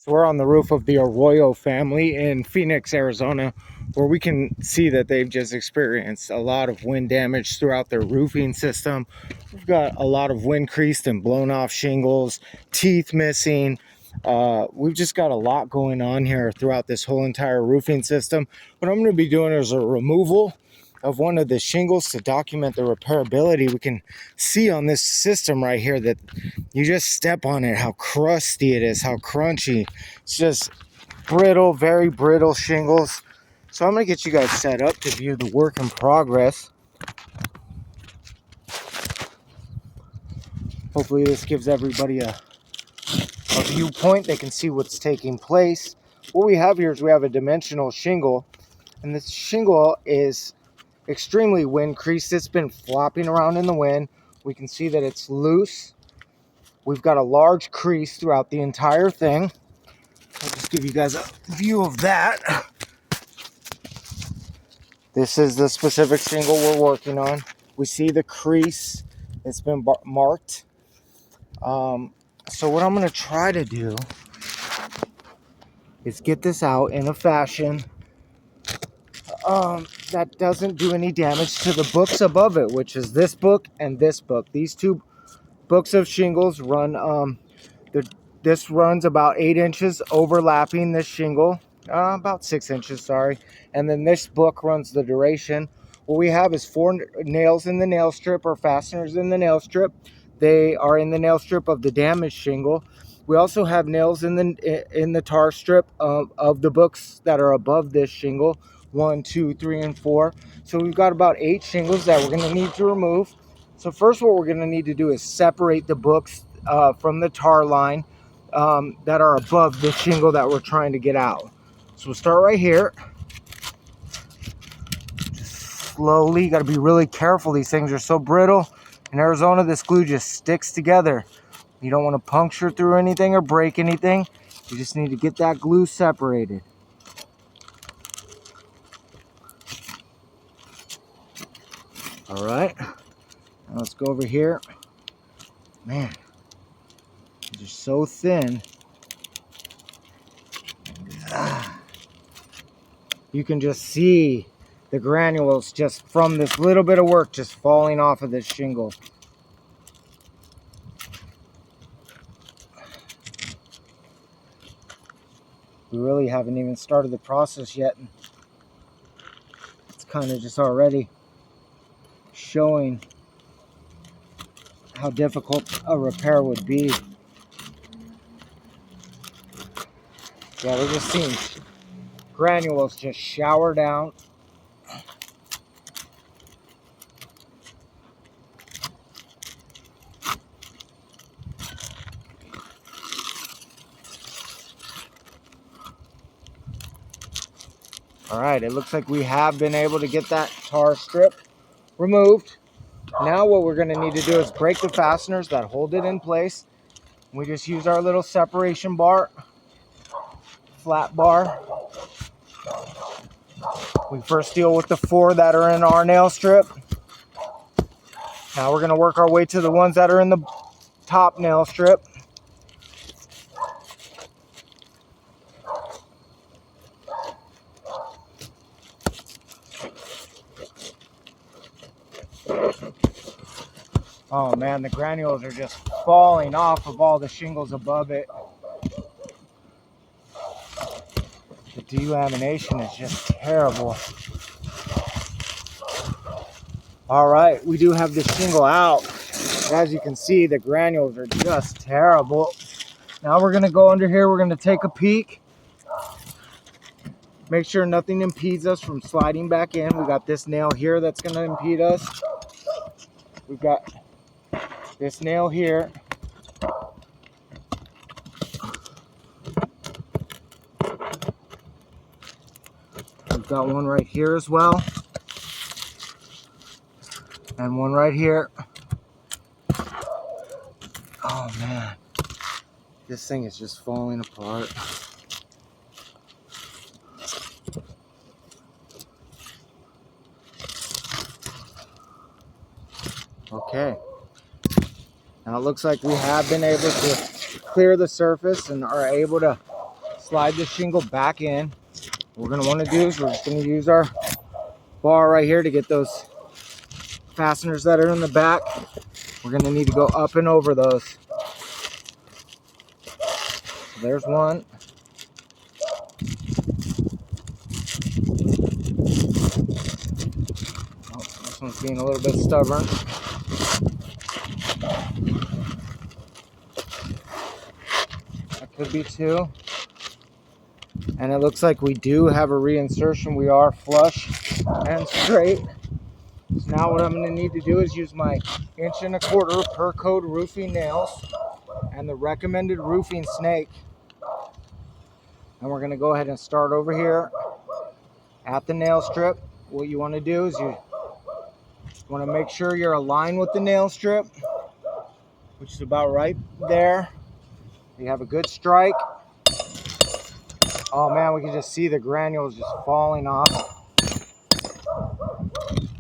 So we're on the roof of the Arroyo family in Phoenix, Arizona, where we can see that they've just experienced a lot of wind damage throughout their roofing system. We've got a lot of wind creased and blown off shingles, teeth missing. We've just got a lot going on here throughout this whole entire roofing system. What I'm going to be doing is a removal of one of the shingles to document the repairability. We can see on this system right here that you just step on it, how crusty it is, how crunchy. It's just brittle, very brittle shingles. So I'm going to get you guys set up to view the work in progress. Hopefully this gives everybody a viewpoint. They can see what's taking place. What we have here is we have a dimensional shingle, and this shingle is extremely wind creased. It's been flopping around in the wind. We can see that it's loose. We've got a large crease throughout the entire thing. I'll just give you guys a view of that. This is the specific shingle we're working on. We see the crease. It's been marked. So what I'm going to try to do is get this out in a fashion that doesn't do any damage to the books above it, which is this book and this book. These two books of shingles run, this runs about 8 inches overlapping this shingle, about 6 inches, sorry. And then this book runs the duration. What we have is 4 nails in the nail strip, or fasteners in the nail strip. They are in the nail strip of the damaged shingle. We also have nails in the tar strip of the books that are above this shingle. 1, 2, 3, and 4. So we've got about 8 shingles that we're going to need to remove. So first, what we're going to need to do is separate the books from the tar line that are above the shingle that we're trying to get out. So we'll start right here. Just slowly, you got to be really careful. These things are so brittle. In Arizona, this glue just sticks together. You don't want to puncture through anything or break anything. You just need to get that glue separated. All right, now let's go over here. Man, they're so thin. You can just see the granules just from this little bit of work just falling off of this shingle. We really haven't even started the process yet. It's kind of just already showing how difficult a repair would be. Yeah, we're just seeing granules just shower down. All right, it looks like we have been able to get that tar strip removed. Now what we're going to need to do is break the fasteners that hold it in place. We just use our little separation bar, flat bar. We first deal with the 4 that are in our nail strip. Now we're going to work our way to the ones that are in the top nail strip. Oh man, the granules are just falling off of all the shingles above it. The delamination is just terrible. All right, we do have the shingle out. As you can see, the granules are just terrible. Now we're gonna go under here, we're gonna take a peek. Make sure nothing impedes us from sliding back in. We got this nail here that's gonna impede us. We've got this nail here. We've got one right here as well. And one right here. Oh man, this thing is just falling apart. Okay, now it looks like we have been able to clear the surface and are able to slide the shingle back in. What we're going to want to do is we're just going to use our bar right here to get those fasteners that are in the back. We're going to need to go up and over those. So there's one. Oh, this one's being a little bit stubborn. That could be two. And it looks like we do have a reinsertion. We are flush and straight. So now what I'm going to need to do is use my 1.25 inch per code roofing nails and the recommended roofing snake. And we're going to go ahead and start over here at the nail strip. What you want to do is you want to make sure you're aligned with the nail strip, which is about right there. You have a good strike. Oh man, we can just see the granules just falling off.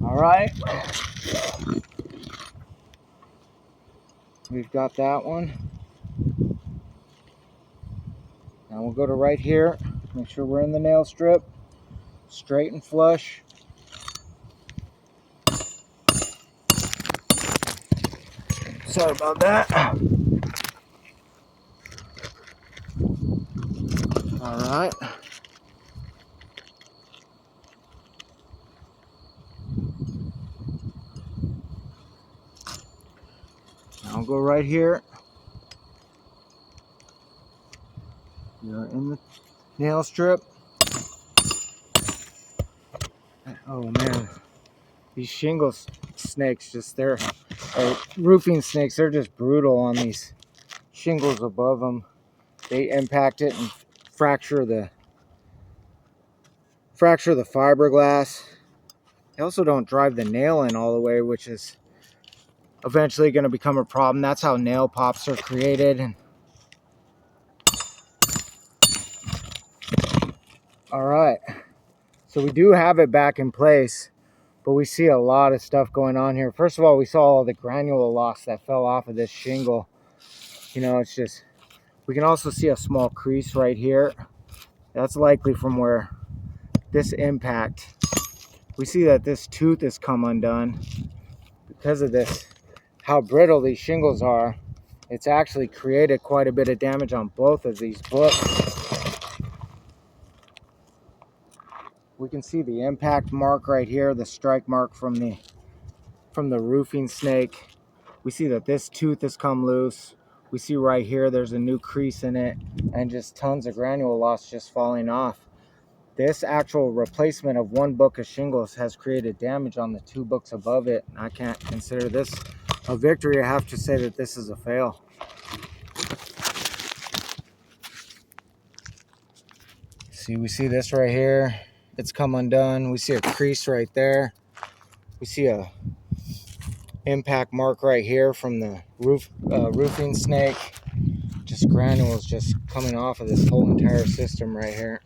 All right. We've got that one. Now we'll go to right here. Make sure we're in the nail strip. Straight and flush. Sorry about that. All right. Now I'll go right here. You're in the nail strip. Oh man, these shingle snakes or roofing snakes, they're just brutal on these shingles above them. They impact it and fracture the fiberglass. They also don't drive the nail in all the way, which is eventually going to become a problem. That's how nail pops are created. And all right, so we do have it back in place, but we see a lot of stuff going on here. First of all, we saw all the granule loss that fell off of this shingle. You know, it's just, we can also see a small crease right here. That's likely from where this impact. We see that this tooth has come undone because of this, how brittle these shingles are. It's actually created quite a bit of damage on both of these books. We can see the impact mark right here, the strike mark from the roofing snake. We see that this tooth has come loose. We see right here there's a new crease in it and just tons of granule loss just falling off. This actual replacement of one book of shingles has created damage on the 2 books above it. I can't consider this a victory. I have to say that this is a fail. See, we see this right here. It's come undone. We see a crease right there. We see a impact mark right here from the roofing snake. Just granules just coming off of this whole entire system right here.